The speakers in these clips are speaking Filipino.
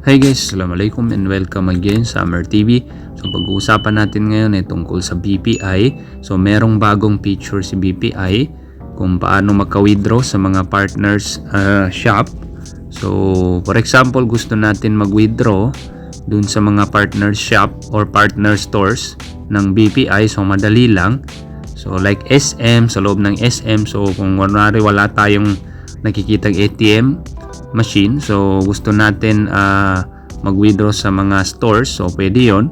Hi guys, Assalamualaikum and welcome again sa Amer TV. So pag-uusapan natin ngayon ay tungkol sa BPI. So merong bagong feature si BPI kung paano maka-withdraw sa mga partners shop. So for example, gusto natin mag-withdraw dun sa mga partner shop or partner stores ng BPI. So madali lang. So like SM, sa loob ng SM. So kung kunwari wala tayong nakikitang ATM machine, so gusto natin mag-withdraw sa mga stores, so pwede yon.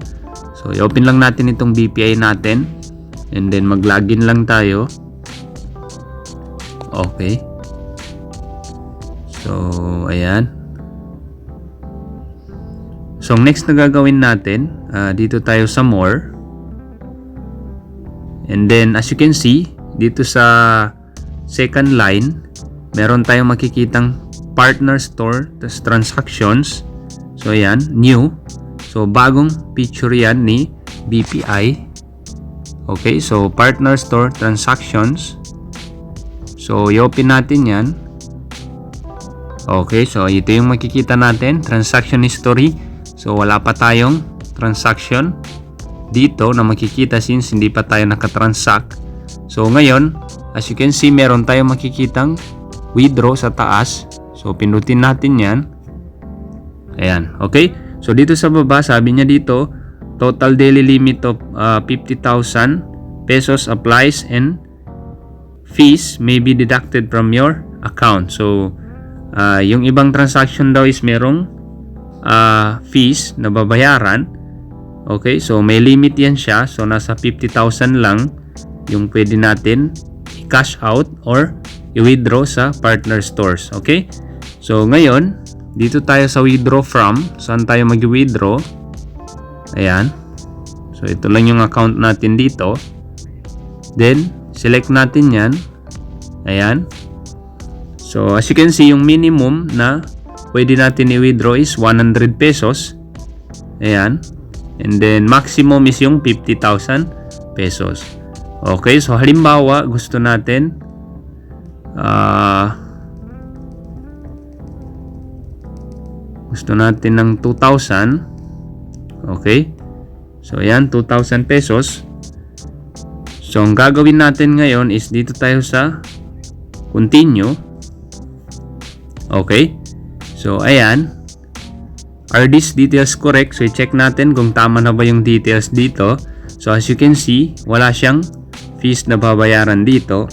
So i-open lang natin itong BPI natin and then mag-login lang tayo. Okay, so ayan. So next na gagawin natin, dito tayo sa more, and then as you can see dito sa second line meron tayong makikitang partner store, tas transactions. So ayan, new. So bagong feature yan ni BPI. Okay, so partner store transactions. So i-open natin yan. Okay, so ito yung makikita natin, transaction history. So wala pa tayong transaction dito na makikita since hindi pa tayo nakatransact. So ngayon, as you can see, meron tayong makikitang withdraw sa taas. So pinutin natin yan. Ayan, okay. So dito sa baba, sabi niya dito, total daily limit of 50,000 pesos applies and fees may be deducted from your account. So yung ibang transaction daw is merong fees na babayaran. Okay, so may limit yan siya. So nasa 50,000 lang yung pwede natin i-cash out or i-withdraw sa partner stores. Okay, so ngayon dito tayo sa withdraw from. Saan tayo mag-withdraw? Ayan, so ito lang yung account natin dito. Then select natin yan. Ayan, so as you can see, yung minimum na pwede natin i-withdraw is 100 pesos. Ayan, and then maximum is yung 50,000 pesos. Okay, so halimbawa gusto natin ng 2,000. Okay, so ayan, 2,000 pesos. So ang gagawin natin ngayon is dito tayo sa continue. Okay, so ayan, are these details correct? So i-check natin kung tama na ba yung details dito. So as you can see, wala siyang fees na babayaran dito.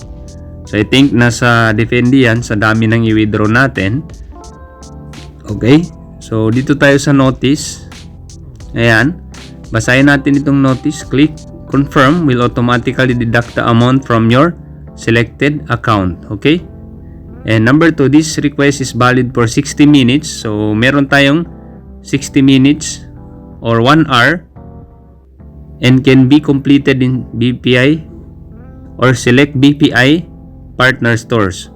So I think nasa depende yan sa dami ng i-withdraw natin. Okay, so dito tayo sa notice. Ayan, basahin natin itong notice. Click confirm will automatically deduct the amount from your selected account. Okay, and number 2, this request is valid for 60 minutes. So meron tayong 60 minutes or 1 hour and can be completed in BPI or select BPI partner stores.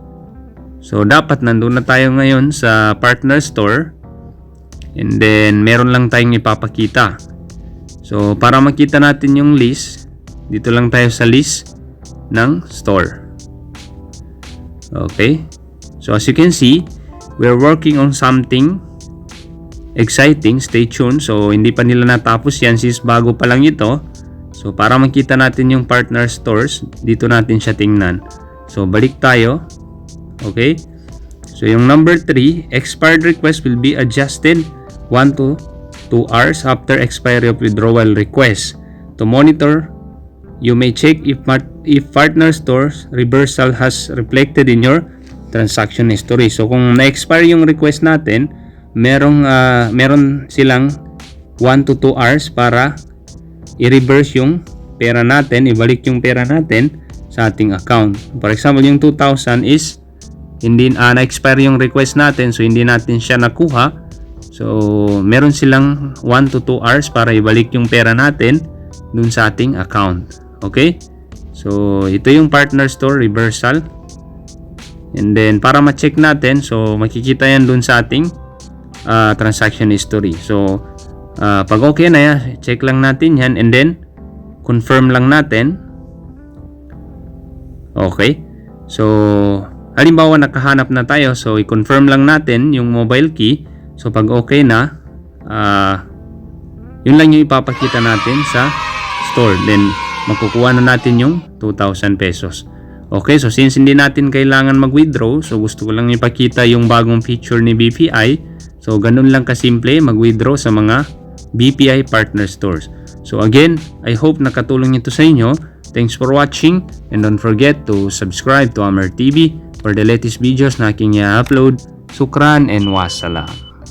So dapat nandun na tayo ngayon sa partner store, and then meron lang tayong ipapakita. So para makita natin yung list, dito lang tayo sa list ng store. Okay, so as you can see, we're working on something exciting. Stay tuned. So hindi pa nila natapos yan since bago pa lang ito. So para makita natin yung partner stores, dito natin siya tingnan. So balik tayo. Okay, so yung number 3, expired request will be adjusted 1 to 2 hours after expiry of withdrawal request. To monitor, you may check if partner stores reversal has reflected in your transaction history. So kung na-expire yung request natin, meron silang 1 to 2 hours para i-reverse yung pera natin, ibalik yung pera natin sa ating account. For example, yung 2,000 is hindi na-expire yung request natin, so hindi natin siya nakuha. So meron silang 1 to 2 hours para ibalik yung pera natin dun sa ating account. Okay, so ito yung partner store reversal. And then para ma-check natin, so makikita yan dun sa ating transaction history. So pag okay na yan, check lang natin yan and then confirm lang natin. Okay, so halimbawa nakahanap na tayo, so i-confirm lang natin yung mobile key. So pag okay na, yun lang yung ipapakita natin sa store. Then makukuha na natin yung 2,000 pesos. Okay, so since hindi natin kailangan mag-withdraw, so gusto ko lang ipakita yung bagong feature ni BPI. So ganun lang kasimple mag-withdraw sa mga BPI partner stores. So again, I hope nakatulong ito sa inyo. Thanks for watching and don't forget to subscribe to Amer TV for the latest videos na aking i-upload. Sukran and wassalam.